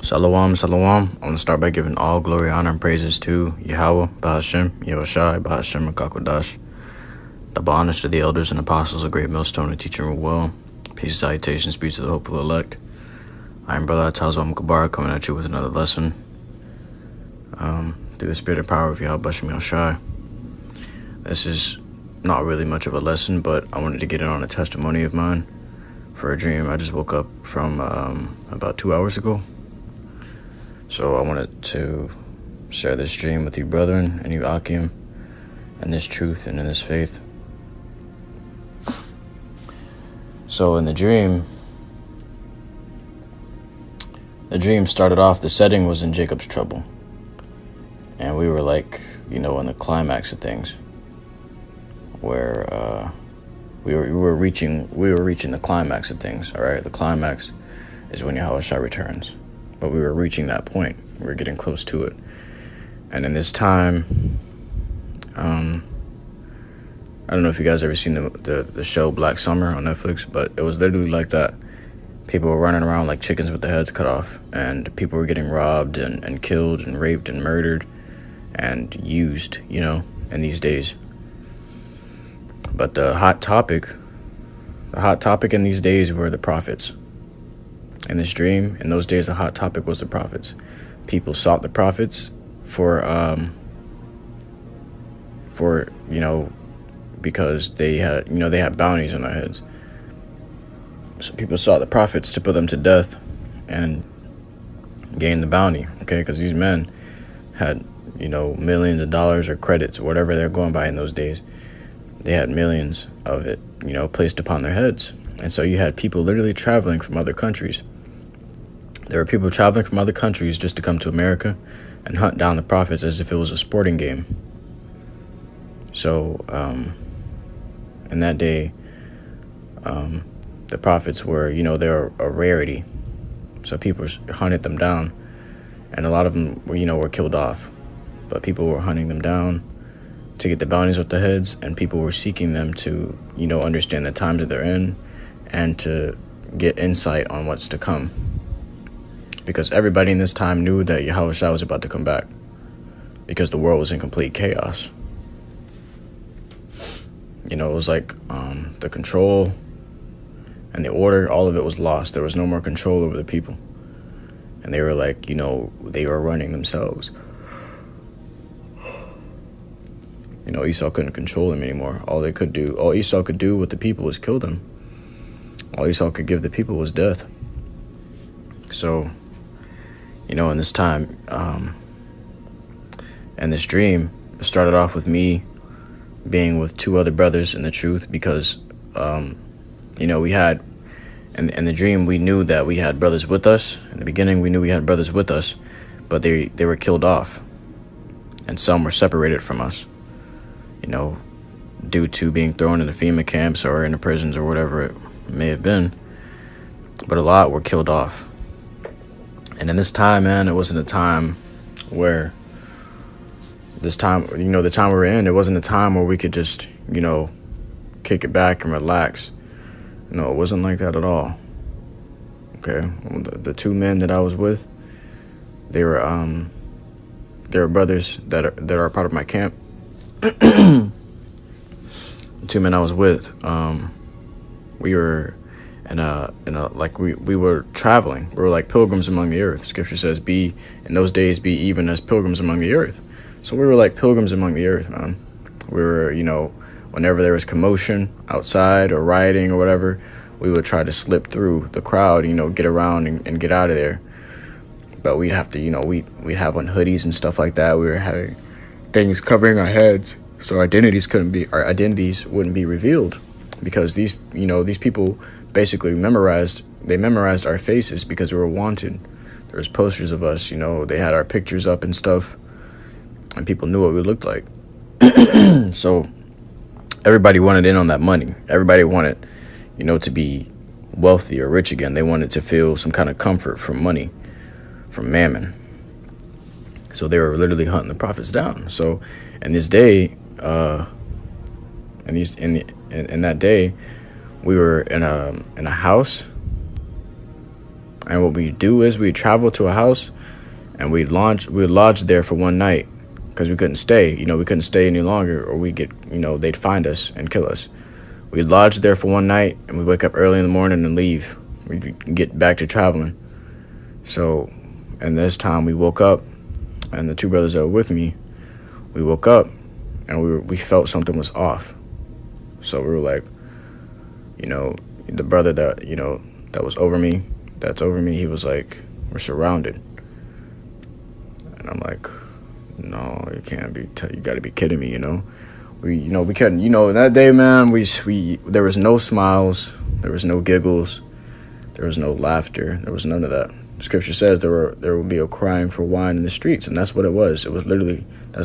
Shalom, shalom. I want to start by giving all glory, honor, and praises to Yahweh, Bahashem, Yahushai, Bahashem, and Kakodash. Double honors to the elders and apostles of Great Millstone and teaching rule well. Peace and salutations be to the hopeful elect. I am Brother Itazawam Gabar coming at you with another lesson. Through the spirit and power of Yahweh, Bahashem, Yahushai. This is not really much of a lesson, but I wanted to get in on a testimony of mine for a dream I just woke up from about 2 hours ago. So I wanted to share this dream with you brethren and you Akim, and this truth and in this faith. So in the dream started off, the setting was in Jacob's trouble. And we were like, in the climax of things, where we were reaching the climax of things, all right? The climax is when Yahushua returns. But we were reaching that point. We were getting close to it. And in this time, I don't know if you guys ever seen the show Black Summer on Netflix, but it was literally like that. People were running around like chickens with their heads cut off, and people were getting robbed and killed and raped and murdered and used, in these days. But the hot topic in these days were the prophets. In this dream, in those days, the hot topic was the prophets. People sought the prophets because they had bounties on their heads. So people sought the prophets to put them to death and gain the bounty, okay? Because these men had, millions of dollars or credits or whatever they're going by in those days. They had millions of it, placed upon their heads. And so you had people literally traveling from other countries. There were people traveling from other countries just to come to America and hunt down the prophets as if it was a sporting game. So, in that day, the prophets were, they're a rarity. So people hunted them down, and a lot of them were killed off. But people were hunting them down to get the bounties off the heads, and people were seeking them to, understand the times that they're in and to get insight on what's to come. Because everybody in this time knew that Yahushua was about to come back, because the world was in complete chaos. It was like the control and the order, all of it was lost. There was no more control over the people. And they were like, they were running themselves. Esau couldn't control them anymore. All Esau could do with the people was kill them. All Esau could give the people was death. So, in this time, and this dream started off with me being with two other brothers in the truth, because, we had, in the dream, we knew that we had brothers with us. In the beginning, we knew we had brothers with us, but they were killed off, and some were separated from us, due to being thrown in the FEMA camps or in the prisons or whatever it may have been. But a lot were killed off. And in this time, man, it wasn't a time where the time we were in, it wasn't a time where we could just, kick it back and relax. No, it wasn't like that at all. Okay. The two men that I was with, they were brothers that are part of my camp. The two men I was with, we were we were traveling. We were like pilgrims among the earth. Scripture says, in those days, be even as pilgrims among the earth. So we were like pilgrims among the earth, man. We were, whenever there was commotion outside or rioting or whatever, we would try to slip through the crowd, get around and get out of there. But we'd have to, we'd have on hoodies and stuff like that. We were having things covering our heads, so our identities wouldn't be revealed, because these people basically memorized our faces because we were wanted. There was posters of us, they had our pictures up and stuff, and people knew what we looked like. So everybody wanted in on that money. Everybody wanted, to be wealthy or rich again. They wanted to feel some kind of comfort from money, from mammon. So they were literally hunting the prophets down. So in this day, in that day, we were in a house And what we do is we travel to a house, and we'd lodge there for one night, because we couldn't stay. We couldn't stay any longer, or we get, they'd find us and kill us. We'd lodge there for one night, and we'd wake up early in the morning and leave. We'd get back to traveling. So, and this time we woke up, and the two brothers that were with me, we woke up, and we felt something was off. So we were like, the brother that, that was over me, he was like, we're surrounded. And I'm like, no, it can't be. You got to be kidding me, We couldn't. That day, man, there was no smiles, there was no giggles, there was no laughter, there was none of that. Scripture says there will be a crying for wine in the streets, and that's what it was. That's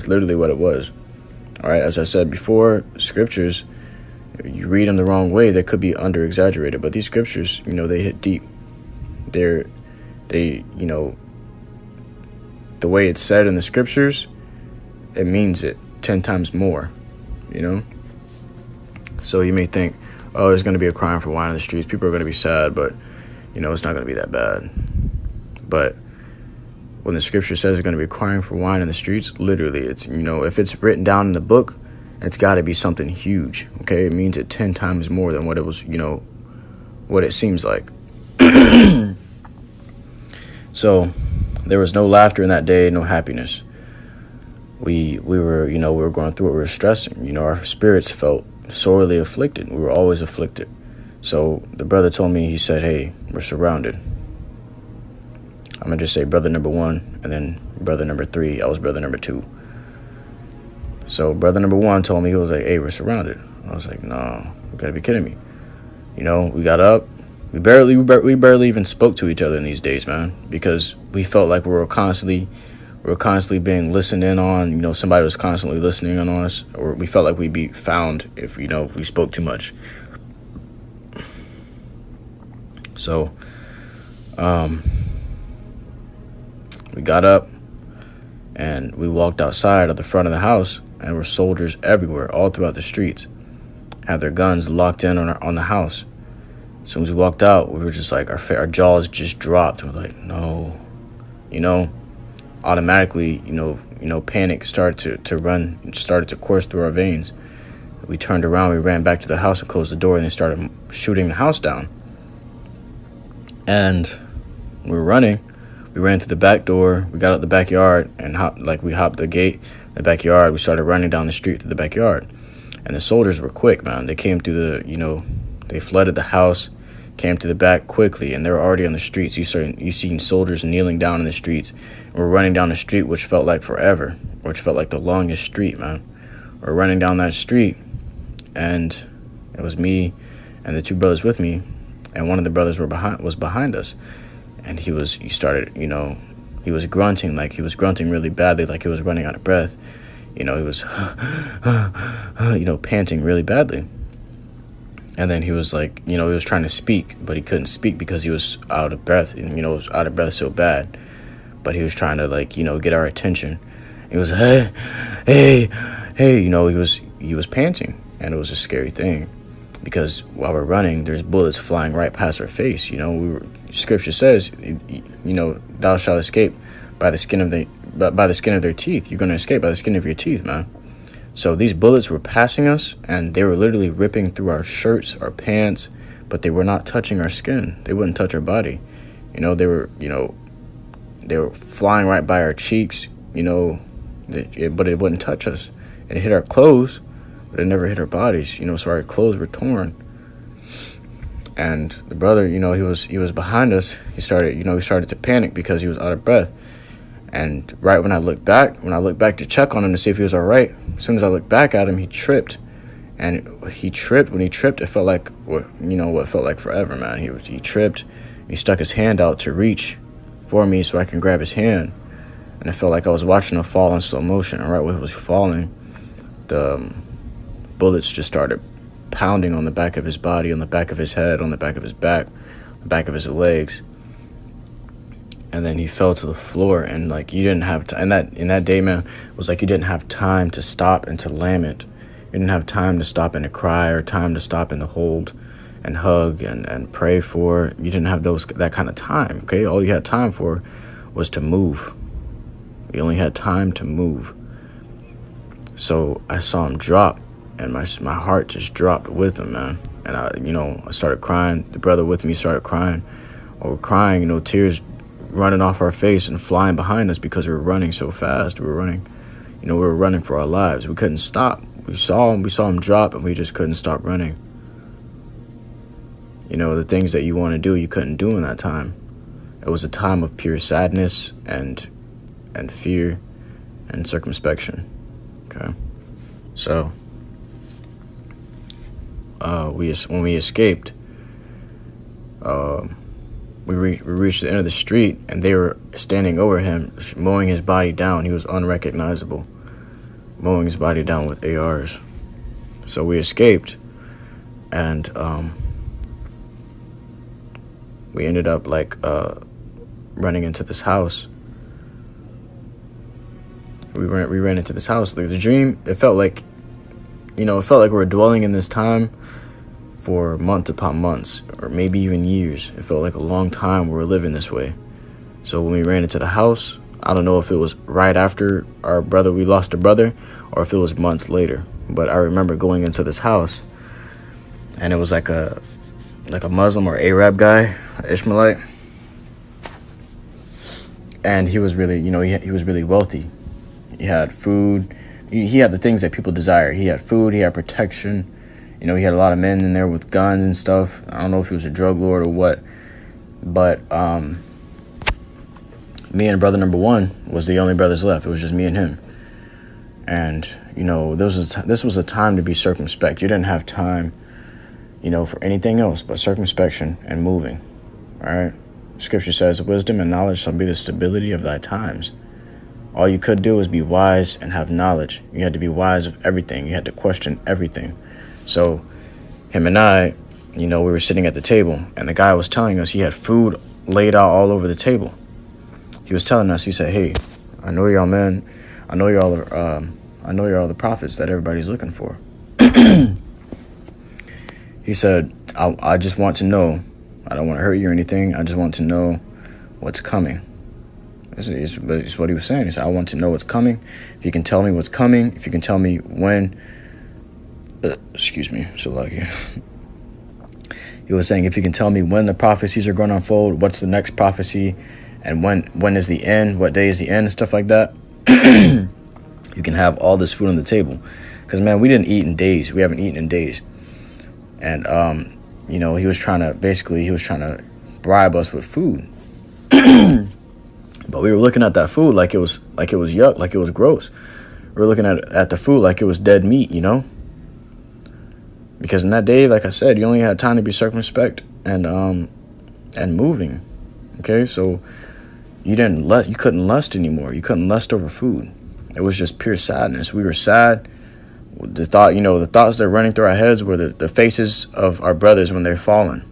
literally what it was. All right, as I said before, scriptures, you read them the wrong way, they could be under exaggerated, but these scriptures, they hit deep. The way it's said in the scriptures, it means it 10 times more, So you may think, oh, there's going to be a crying for wine in the streets. People are going to be sad, but, it's not going to be that bad. But when the scripture says there's going to be crying for wine in the streets, literally, it's, if it's written down in the book, it's got to be something huge, okay? It means it 10 times more than what it was, what it seems like. So there was no laughter in that day, no happiness. We were going through it. We were stressing. Our spirits felt sorely afflicted. We were always afflicted. So the brother told me, he said, hey, we're surrounded. I'm going to just say brother number 1, and then brother number 3. I was brother number 2. So brother number 1 told me, he was like, hey, we're surrounded. I was like, no, you got to be kidding me. We got up. We barely even spoke to each other in these days, man, because we felt like we were constantly being listened in on. Somebody was constantly listening in on us, or we felt like we'd be found if we spoke too much. So, we got up and we walked outside of the front of the house, and there were soldiers everywhere, all throughout the streets, had their guns locked in on the house. As soon as we walked out, we were just like, our jaws just dropped. We're like, no, automatically, panic started to course through our veins. We turned around, we ran back to the house and closed the door, and they started shooting the house down. And we were running. We ran to the back door. We got out the backyard and we hopped the gate, the backyard. We started running down the street to the backyard. And the soldiers were quick, man. They came through they flooded the house, came to the back quickly, and they were already on the streets. You seen soldiers kneeling down in the streets. And we're running down the street, which felt like forever, which felt like the longest street, man. We're running down that street, and it was me and the two brothers with me, and one of the brothers was behind us, and he was grunting, like he was grunting really badly, like he was running out of breath. He was panting really badly. And then he was like, he was trying to speak, but he couldn't speak because he was out of breath, and was out of breath so bad. But he was trying to get our attention. He was, hey, he was panting, and it was a scary thing. Because while we're running, there's bullets flying right past our face. Scripture says, thou shalt escape by the skin of their teeth. You're going to escape by the skin of your teeth, man. So these bullets were passing us, and they were literally ripping through our shirts, our pants, but they were not touching our skin. They wouldn't touch our body. They were flying right by our cheeks. But it wouldn't touch us. It hit our clothes, but it never hit our bodies, so our clothes were torn. And the brother, he was behind us. He started to panic because he was out of breath. And right when I looked back to check on him to see if he was all right, as soon as I looked back at him, he tripped. And when he tripped, it felt like, what felt like forever, man. He tripped. He stuck his hand out to reach for me so I can grab his hand. And it felt like I was watching him fall in slow motion. And right when he was falling, the bullets just started pounding on the back of his body, on the back of his head, on the back of his back, the back of his legs. And then he fell to the floor, and you didn't have time. In that day, man, it was like you didn't have time to stop and to lament. You didn't have time to stop and to cry, or time to stop and to hold. and hug and pray for. You didn't have that kind of time, okay? All you had time for was to move. You only had time to move. So I saw him drop, and my heart just dropped with him, man. And I started crying. The brother with me started crying. Or crying, tears running off our face and flying behind us because we were running so fast. We were running for our lives. We couldn't stop. We saw him drop, and we just couldn't stop running. The things that you want to do, you couldn't do in that time. It was a time of pure sadness and fear and circumspection. Okay, so when we escaped, we reached the end of the street, and they were standing over him, mowing his body down. He was unrecognizable, mowing his body down with ARs. So we escaped, and we ended up running into this house. We ran into this house. The dream, it felt like we were dwelling in this time for months upon months, or maybe even years. It felt like a long time we were living this way. So when we ran into the house, I don't know if it was right after we lost a brother, or if it was months later. But I remember going into this house, and it was like a Muslim or Arab guy, an Ishmaelite, and he was really, he was really wealthy. He had food. He had the things that people desired. He had food. He had protection. He had a lot of men in there with guns and stuff. I don't know if he was a drug lord or what. But me and brother number one was the only brothers left. It was just me and him. And, this was a time to be circumspect. You didn't have time, for anything else but circumspection and moving. All right? Scripture says, wisdom and knowledge shall be the stability of thy times. All you could do was be wise and have knowledge. You had to be wise of everything. You had to question everything. So him and I, we were sitting at the table, and the guy was telling us he had food laid out all over the table. He was telling us, he said, hey, I know y'all, man. I know y'all are the prophets that everybody's looking for. He said, I just want to know. I don't want to hurt you or anything. I just want to know what's coming. It's what he was saying. He said, I want to know what's coming. If you can tell me what's coming, if you can tell me when, excuse me, so lucky. He was saying, if you can tell me when the prophecies are going to unfold, what's the next prophecy, and when is the end, what day is the end, and stuff like that, you can have all this food on the table. Because, man, we didn't eat in days. We haven't eaten in days. And, he was trying to bribe us with food. But we were looking at that food like it was yuck, like it was gross. We were looking at the food like it was dead meat, Because in that day, like I said, you only had time to be circumspect and moving. Okay, so you couldn't lust anymore. You couldn't lust over food. It was just pure sadness. We were sad. The thoughts that were running through our heads were the faces of our brothers when they're fallen.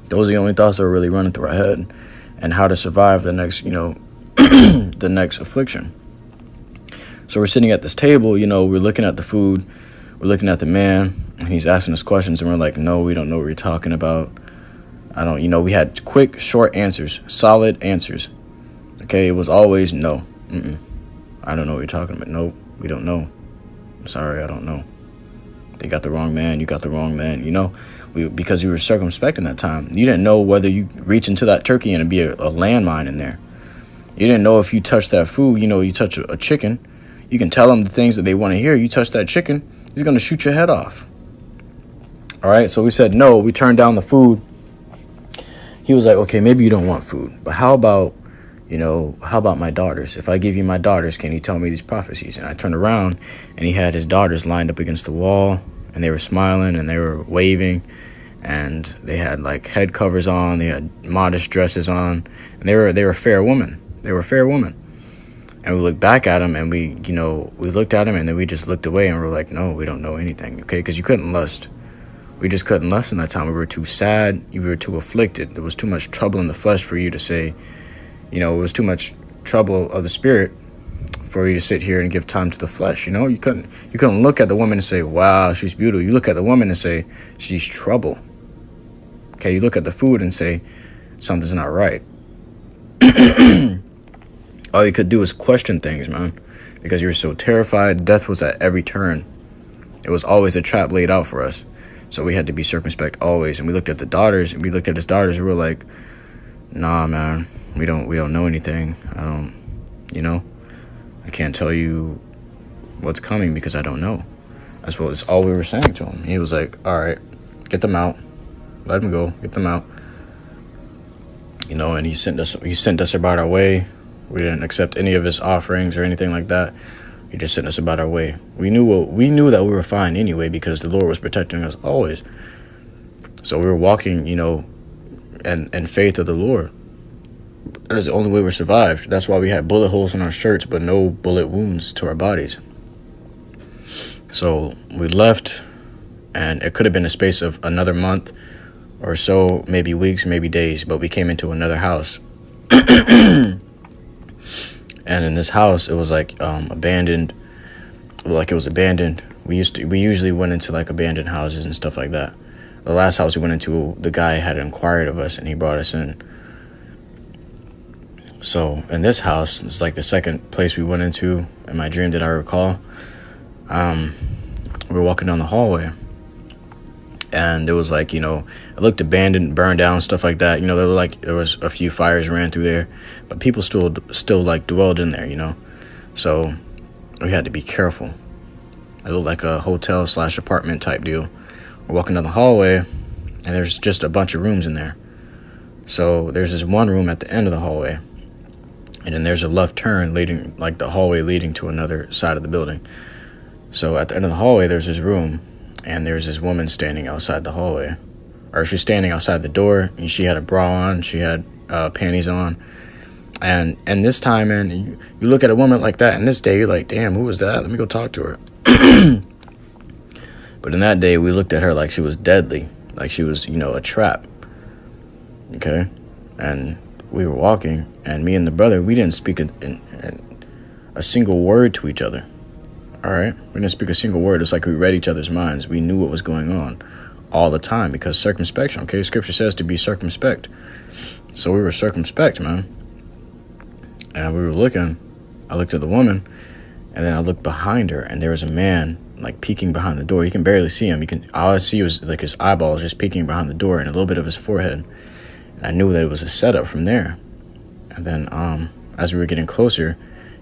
Those are the only thoughts that were really running through our head, and how to survive the next, the next affliction. So we're sitting at this table, we're looking at the food, we're looking at the man, and he's asking us questions, and we're like, no, we don't know what you're talking about. We had quick, short answers, solid answers. Okay, it was always no. I don't know what you're talking about. No, we don't know. I'm sorry, I don't know. They got the wrong man, you got the wrong man, because you were circumspect in that time. You didn't know whether you reach into that turkey and it'd be a landmine in there. You didn't know if you touch that food, you touch a chicken, you can tell them the things that they want to hear. You touch that chicken, he's going to shoot your head off. All right, so we said no. We turned down the food. He was like, okay, maybe you don't want food, but how about my daughters? If I give you my daughters, can you tell me these prophecies? And I turned around, and he had his daughters lined up against the wall, and they were smiling, and they were waving, and they had head covers on, they had modest dresses on, and they were fair women. They were fair women. And we looked back at them, and we looked at them, and then we just looked away, and we're like, no, we don't know anything, okay? Because you couldn't lust. We just couldn't lust in that time. We were too sad. We were too afflicted. There was too much trouble in the flesh for you to say, it was too much trouble of the spirit for you to sit here and give time to the flesh. You couldn't look at the woman and say, wow, she's beautiful. You look at the woman and say, she's trouble. Okay, you look at the food and say, something's not right. All you could do is question things, man, because you were so terrified. Death was at every turn. It was always a trap laid out for us. So we had to be circumspect always. And we looked at the daughters, and we looked at his daughters, and we were like, nah, man, we don't know anything. I can't tell you what's coming because I don't know. That's all we were saying to him. He was like, all right, get them out. Let them go. Get them out. And he sent us about our way. We didn't accept any of his offerings or anything like that. He just sent us about our way. We knew that we were fine anyway because the Lord was protecting us always. So we were walking, in faith of the Lord. That is the only way we survived. That's why we had bullet holes in our shirts, but no bullet wounds to our bodies. So we left, and it could have been a space of another month or so, maybe weeks, maybe days, but we came into another house. And in this house, it was like abandoned. Like it was abandoned. We usually went into like abandoned houses and stuff like that. The last house we went into, the guy had inquired of us and he brought us in. So in this house, it's like the second place we went into in my dream that I recall. We were walking down the hallway, and it was like, it looked abandoned, burned down, stuff like that. There was a few fires ran through there, but people still like dwelled in there, So we had to be careful. It looked like a hotel / apartment type deal. We're walking down the hallway, and there's just a bunch of rooms in there. So there's this one room at the end of the hallway, and then there's a left turn leading, like the hallway leading to another side of the building. So at the end of the hallway, there's this room, and there's this woman standing outside the hallway. Or she's standing outside the door, and she had a bra on, she had panties on. And this time, man, you look at a woman like that, and this day, you're like, damn, who was that? Let me go talk to her. But in that day, we looked at her like she was deadly, like she was, a trap. Okay? And we were walking, and me and the brother, we didn't speak a single word to each other. All right? We didn't speak a single word. It's like we read each other's minds. We knew what was going on all the time because circumspection, okay? Scripture says to be circumspect. So we were circumspect, man. And we were looking. I looked at the woman, and then I looked behind her, and there was a man, like, peeking behind the door. You can barely see him. All I see was, like, his eyeballs just peeking behind the door and a little bit of his forehead. And I knew that it was a setup from there. And then as we were getting closer,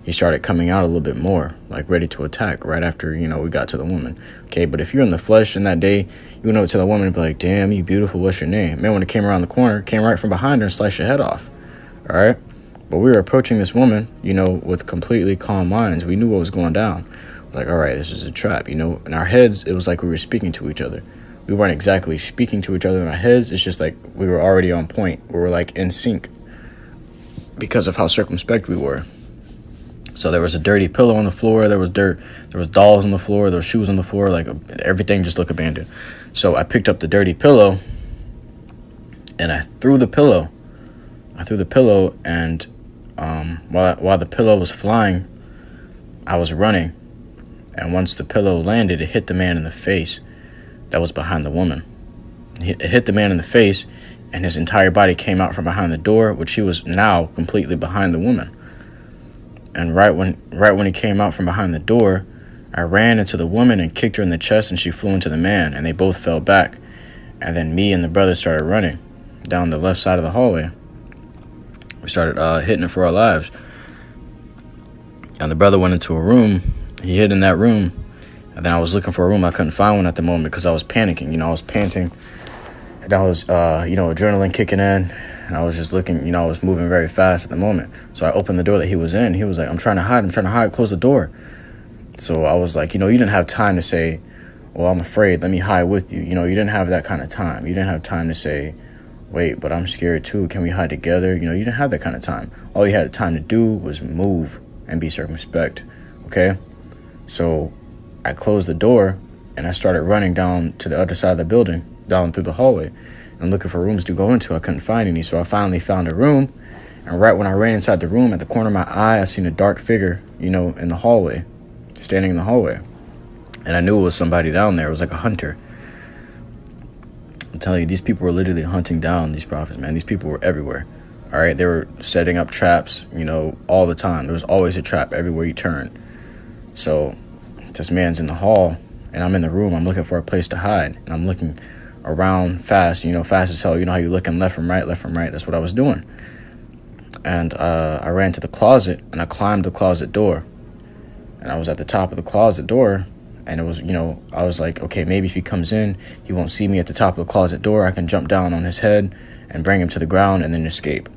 he started coming out a little bit more, like ready to attack right after, we got to the woman. Okay, but if you're in the flesh in that day, you went over to the woman and be like, damn, you beautiful, what's your name? Man, when it came around the corner, came right from behind her and sliced your head off. All right? But we were approaching this woman, with completely calm minds. We knew what was going down. Like, all right, this is a trap, In our heads, it was like we were speaking to each other. We weren't exactly speaking to each other in our heads. It's just like we were already on point. We were like in sync because of how circumspect we were. So there was a dirty pillow on the floor. There was dirt. There was dolls on the floor. There were shoes on the floor. Like everything just looked abandoned. So I picked up the dirty pillow and I threw the pillow. And while the pillow was flying, I was running. And once the pillow landed, it hit the man in the face that was behind the woman. It hit the man in the face, and his entire body came out from behind the door, which he was now completely behind the woman. And right when he came out from behind the door, I ran into the woman and kicked her in the chest, and she flew into the man, and they both fell back. And then me and the brother started running down the left side of the hallway. We started hitting it for our lives. And the brother went into a room. He hid in that room. And then I was looking for a room. I couldn't find one at the moment because I was panicking. I was panting. And I was, adrenaline kicking in. And I was just looking, I was moving very fast at the moment. So I opened the door that he was in. He was like, I'm trying to hide. Close the door. So I was like, you didn't have time to say, well, I'm afraid. Let me hide with you. You didn't have that kind of time. You didn't have time to say, wait, but I'm scared too. Can we hide together? You didn't have that kind of time. All you had time to do was move and be circumspect. Okay? So I closed the door and I started running down to the other side of the building, down through the hallway. I'm looking for rooms to go into. I couldn't find any. So I finally found a room And right when I ran inside the room, at the corner of my eye, I seen a dark figure, in the hallway, standing in the hallway. And I knew it was somebody down there. It was like a hunter. I'm telling you, these people were literally hunting down these prophets, man. These people were everywhere. All right, they were setting up traps, all the time. There was always a trap everywhere you turn. So this man's in the hall, and I'm in the room. I'm looking for a place to hide, and I'm looking around fast, fast as hell. You know how you're looking left from right, left from right. That's what I was doing. And I ran to the closet, and I climbed the closet door. And I was at the top of the closet door, and it was, I was like, okay, maybe if he comes in, he won't see me at the top of the closet door. I can jump down on his head and bring him to the ground and then escape,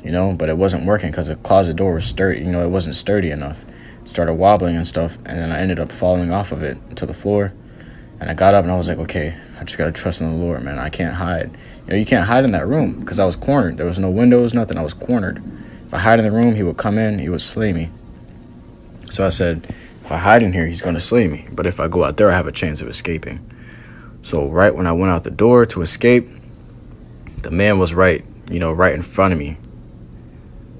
But it wasn't working because the closet door was sturdy, it wasn't sturdy enough. It started wobbling and stuff, and then I ended up falling off of it to the floor. And I got up, and I was like, okay, I just got to trust in the Lord, man. I can't hide. You can't hide in that room because I was cornered. There was no windows, nothing. I was cornered. If I hide in the room, he would come in, he would slay me. So I said, if I hide in here, he's going to slay me. But if I go out there, I have a chance of escaping. So right when I went out the door to escape, the man was right in front of me.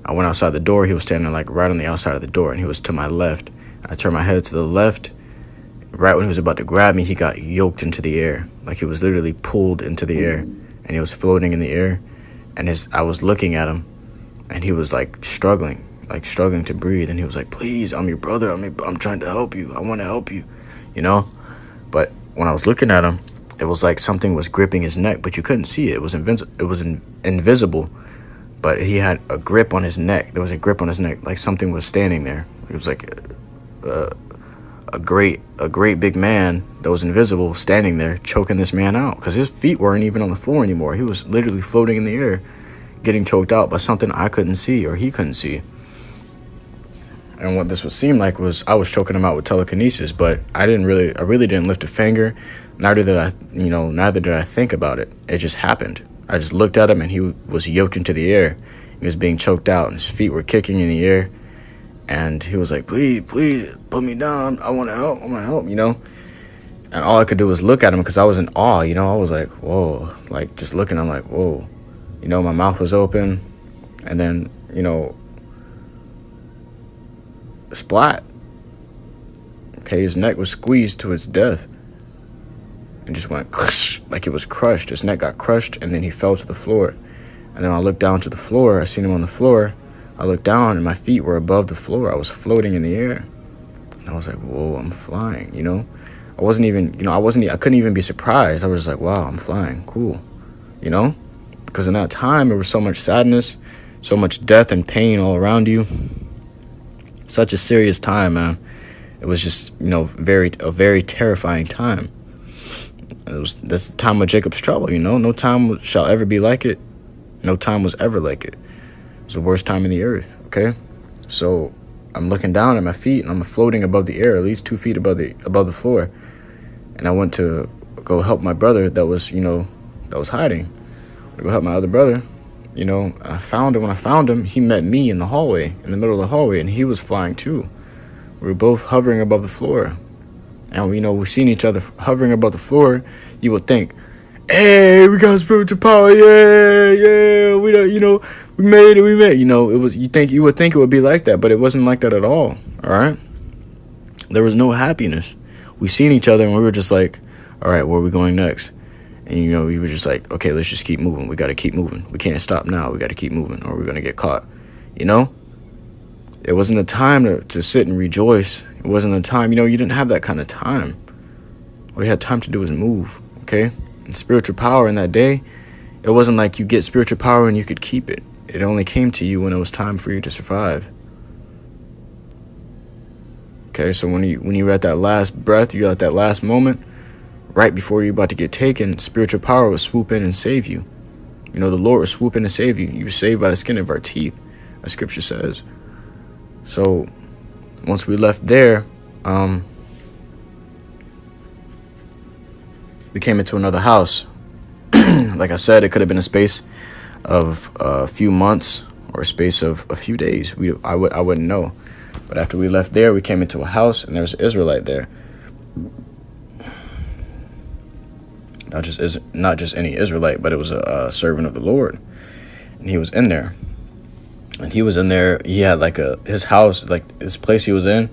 I went outside the door. He was standing like right on the outside of the door, and he was to my left. I turned my head to the left. Right when he was about to grab me, he got yoked into the air. Like he was literally pulled into the air, and he was floating in the air. And I was looking at him, and he was like struggling to breathe. And he was like, please, I'm your brother. I'm trying to help you. I want to help you, But when I was looking at him, it was like something was gripping his neck, but you couldn't see it. It was invisible, but he had a grip on his neck. There was a grip on his neck, like something was standing there. It was like a great big man that was invisible standing there choking this man out because his feet weren't even on the floor anymore. He was literally floating in the air, getting choked out by something I couldn't see or he couldn't see. And what this would seem like was I was choking him out with telekinesis, but I really didn't lift a finger. Neither did I think about it. It just happened. I just looked at him, and he was yoked into the air. He was being choked out, and his feet were kicking in the air. And he was like, please, put me down. I want to help, And all I could do was look at him because I was in awe, I was like, whoa, like just looking, I'm like, whoa. My mouth was open, and then, splat. Okay, his neck was squeezed to its death. And just went like it was crushed. His neck got crushed, and then he fell to the floor. And then I looked down to the floor. I seen him on the floor. I looked down, and my feet were above the floor. I was floating in the air. And I was like, whoa, I'm flying, I wasn't even, I couldn't even be surprised. I was just like, wow, I'm flying. Cool. Because in that time, there was so much sadness, so much death and pain all around you. Such a serious time, man. It was just, a very terrifying time. That's the time of Jacob's trouble, No time shall ever be like it. No time was ever like it. It was the worst time in the earth, okay? So I'm looking down at my feet, and I'm floating above the air, at least 2 feet above the floor. And I went to go help my brother that was hiding. To go help my other brother. I found him. When I found him, he met me in the hallway, in the middle of the hallway, and he was flying too. We were both hovering above the floor. And we seen each other hovering above the floor. You would think, hey, we got spiritual power, yeah, we made it, it was, you would think it would be like that, but it wasn't like that at all right? There was no happiness. We seen each other, and we were just like, all right, where are we going next? And, we were just like, okay, let's just keep moving. We got to keep moving. We can't stop now. We got to keep moving, or we're going to get caught, It wasn't a time to sit and rejoice. It wasn't a time, you didn't have that kind of time. All you had time to do was move, okay? And spiritual power in that day, it wasn't like you get spiritual power and you could keep it. It only came to you when it was time for you to survive. Okay, so when you were at that last breath, you were at that last moment, right before you're about to get taken, spiritual power would swoop in and save you. The Lord would swoop in and save you. You were saved by the skin of our teeth, as Scripture says. So once we left there, we came into another house. Like I said, it could have been a space of a few months or a space of a few days. I wouldn't know. But after we left there, we came into a house, and there was an Israelite there. Not just any Israelite, but it was a servant of the Lord. And he was in there. And he was in there. He had like his house, like this place he was in.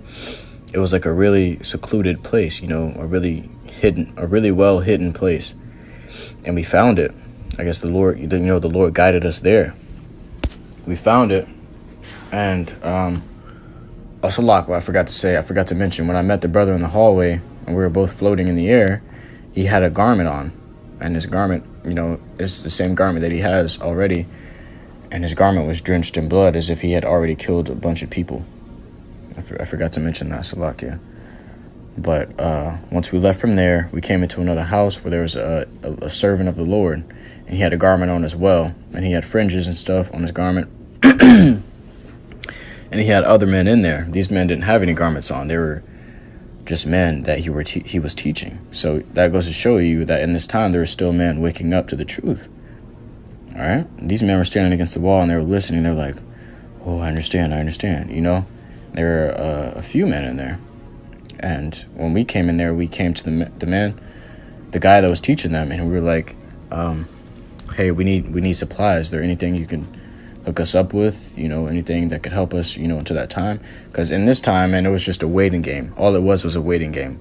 It was like a really secluded place, a really well hidden place. And we found it. I guess the Lord guided us there. We found it. And also, what I forgot to mention, when I met the brother in the hallway and we were both floating in the air, he had a garment on. And his garment, is the same garment that he has already. And his garment was drenched in blood, as if he had already killed a bunch of people. I forgot to mention that, Salakia. But once we left from there, we came into another house where there was a servant of the Lord. And he had a garment on as well. And he had fringes and stuff on his garment. And he had other men in there. These men didn't have any garments on. They were just men that he was teaching. So that goes to show you that in this time, there were still men waking up to the truth. All right? These men were standing against the wall and they were listening. They were like, oh, I understand. There were a few men in there. And when we came in there, we came to the guy that was teaching them, and we were like, hey, we need supplies. Is there anything you can hook us up with, anything that could help us, into that time? Because in this time, it was just a waiting game. All it was a waiting game.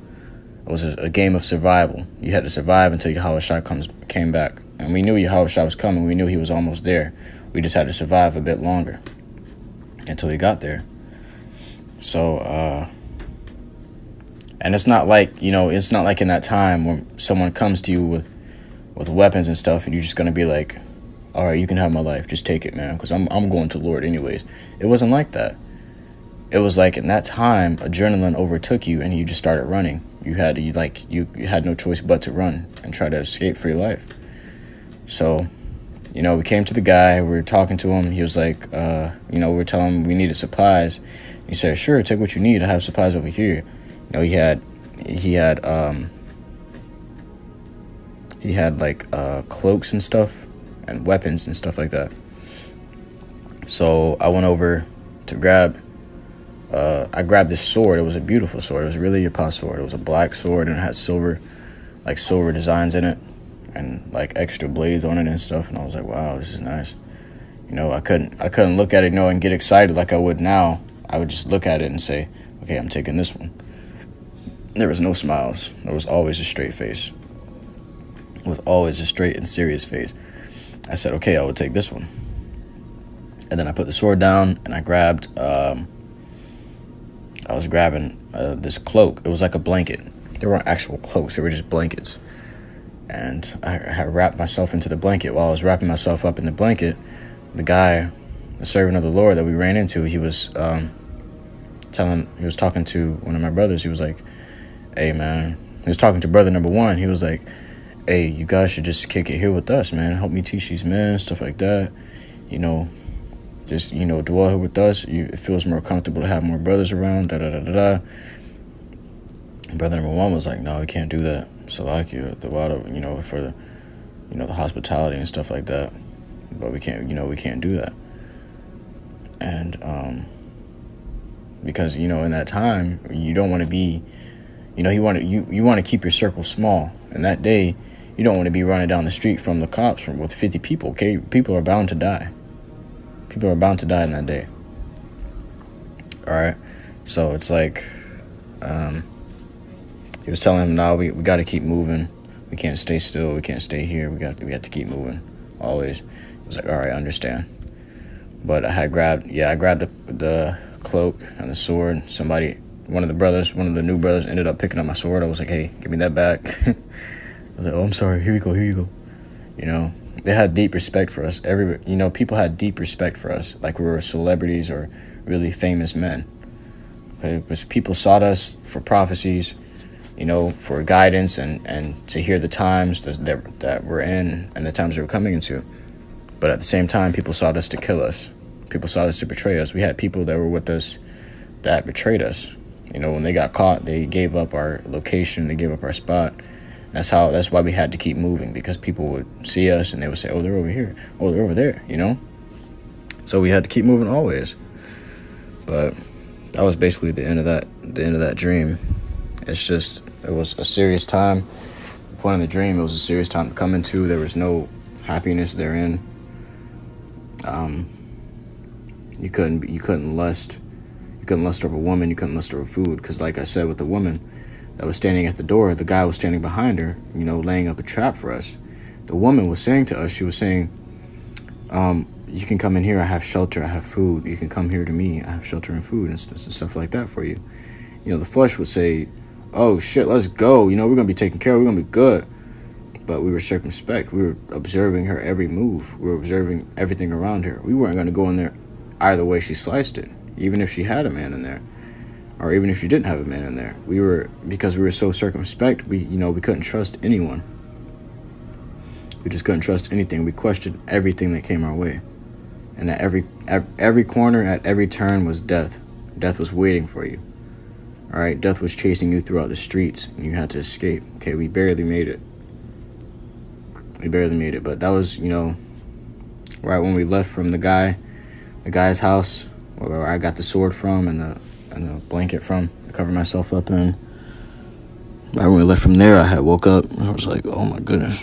It was a game of survival. You had to survive until Yahushua came back. And we knew Yahushua was coming. We knew he was almost there. We just had to survive a bit longer until he got there. So, and it's not like in that time when someone comes to you with weapons and stuff, and you're just going to be like, all right, you can have my life. Just take it, man, because I'm going to the Lord anyways. It wasn't like that. It was like in that time, adrenaline overtook you and you just started running. You had no choice but to run and try to escape for your life. So, we came to the guy. We were talking to him. He was like, we were telling him we needed supplies. He said, sure, take what you need. I have supplies over here. He had like cloaks and stuff and weapons and stuff like that. So I went over to I grabbed this sword. It was a beautiful sword. It was really a past sword. It was a black sword and it had silver designs in it and like extra blades on it and stuff. And I was like, wow, this is nice. I couldn't look at it, and get excited like I would now. I would just look at it and say, okay, I'm taking this one. There was no smiles. There was always a straight face. It was always a straight and serious face. I said, okay, I would take this one. And then I put the sword down and I was grabbing this cloak. It was like a blanket. They weren't actual cloaks. They were just blankets. And I had wrapped myself into the blanket. While I was wrapping myself up in the blanket, the servant of the Lord that we ran into, he was talking to one of my brothers. He was like, hey, man. He was talking to brother number one. He was like, hey, you guys should just kick it here with us, man. Help me teach these men, stuff like that. Just, dwell here with us. It feels more comfortable to have more brothers around, da-da-da-da-da. Brother number one was like, no, we can't do that. Salakia, the water, for the, the hospitality and stuff like that. But we can't do that. And, because, in that time, you don't want to be, you want to keep your circle small. And that day, you don't want to be running down the street from the cops with 50 people, okay? People are bound to die. People are bound to die in that day. All right? So it's like, he was telling him, no, we got to keep moving. We can't stay still. We can't stay here. We have to keep moving, always. He was like, all right, I understand. But I grabbed the cloak and the sword. One of the new brothers ended up picking up my sword. I was like, hey, give me that back. I was like, oh, I'm sorry. Here you go. They had deep respect for us. People had deep respect for us, like we were celebrities or really famous men. Okay, because people sought us for prophecies, for guidance and to hear the times that we're in and the times that we're coming into. But at the same time, people sought us to kill us. People sought us to betray us. We had people that were with us that betrayed us. When they got caught, they gave up our location, they gave up our spot. That's why we had to keep moving, because people would see us and they would say, oh, they're over here. Oh, they're over there, So we had to keep moving always. But that was basically the end of that dream. It was a serious time. The point of the dream, it was a serious time to come into. There was no happiness therein. You couldn't lust over a woman. You couldn't lust over food, because like I said, with the woman that was standing at the door, the guy was standing behind her, laying up a trap for us. The woman was saying to us, she was saying, you can come in here. I have shelter. I have food. You can come here to me. I have shelter and food and stuff like that for you. The flesh would say, oh shit, let's go. We're going to be taken care of. We're going to be good. But we were circumspect. We were observing her every move. We were observing everything around her. We weren't going to go in there either way she sliced it, even if she had a man in there, or even if she didn't have a man in there. Because we were so circumspect, we couldn't trust anyone. We just couldn't trust anything. We questioned everything that came our way. And at every corner, at every turn was death. Death was waiting for you. All right, death was chasing you throughout the streets, and you had to escape. Okay, we barely made it. But that was, right when we left from the guy's house, where I got the sword from and the blanket from to cover myself up in. Right when we left from there, I had woke up, and I was like, oh my goodness,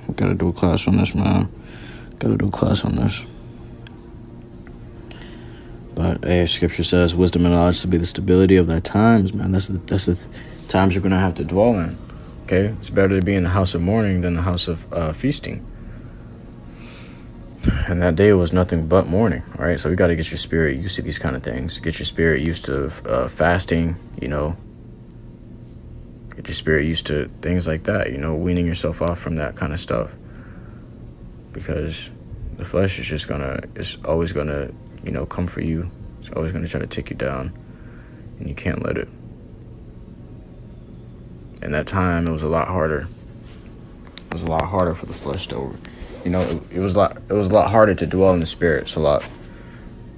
we gotta do a class on this, man. But scripture says, wisdom and knowledge to be the stability of thy times, man. That's the times you're gonna have to dwell in. Okay, it's better to be in the house of mourning than the house of feasting. And that day was nothing but mourning. All right, so we got to get your spirit used to these kind of things. Get your spirit used to fasting. Get your spirit used to things like that. Weaning yourself off from that kind of stuff, because the flesh is always gonna come for you. It's always gonna try to take you down, and you can't let it. And that time, it was a lot harder. It was a lot harder for the flesh to, it was a lot harder to dwell in the spirit. It's a lot,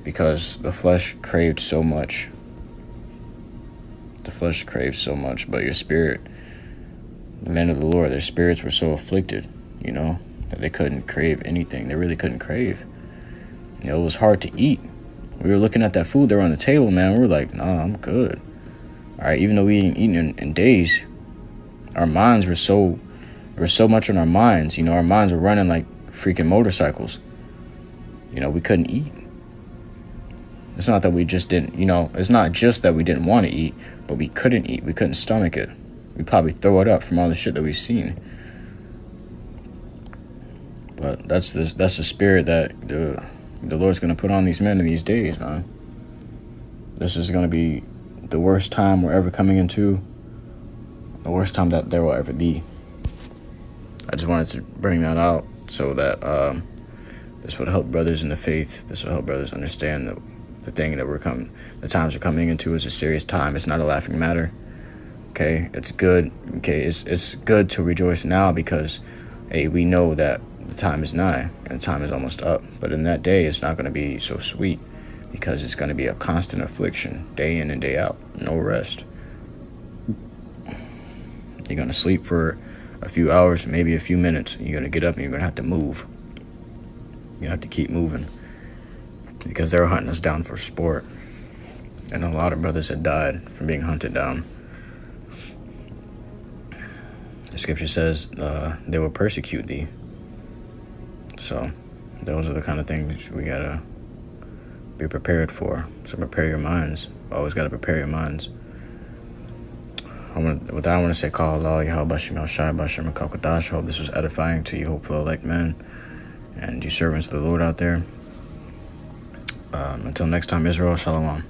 because the flesh craved so much. But your spirit, the men of the Lord, their spirits were so afflicted, that they couldn't crave anything. They really couldn't crave. It was hard to eat. We were looking at that food that were on the table, man. We were like, nah, I'm good. All right, even though we hadn't eaten in days, our minds there was so much on our minds. Our minds were running like freaking motorcycles. We couldn't eat. It's not that we just didn't, it's not just that we didn't want to eat, but we couldn't eat. We couldn't stomach it. We'd probably throw it up from all the shit that we've seen. But that's the spirit that the Lord's going to put on these men in these days, man. This is going to be the worst time we're ever coming into. The worst time that there will ever be. I just wanted to bring that out so that this would help brothers in the faith. This will help brothers understand the thing that the times we're coming into is a serious time. It's not a laughing matter. Okay, it's good. Okay, it's good to rejoice now, because we know that the time is nigh and the time is almost up. But in that day, it's not going to be so sweet, because it's going to be a constant affliction, day in and day out, no rest. You're going to sleep for a few hours, maybe a few minutes. You're going to get up and you're going to have to move. You have to keep moving, because they're hunting us down for sport. And a lot of brothers had died from being hunted down. The scripture says they will persecute thee. So those are the kind of things we got to be prepared for. So prepare your minds. Always got to prepare your minds. With that, I want to say, call Allah, Yahweh, Bashim, El-Shai, Bashim, Al-Kawkadash. Hope this was edifying to you, hopeful like men, and you servants of the Lord out there. Until next time, Israel, Shalom.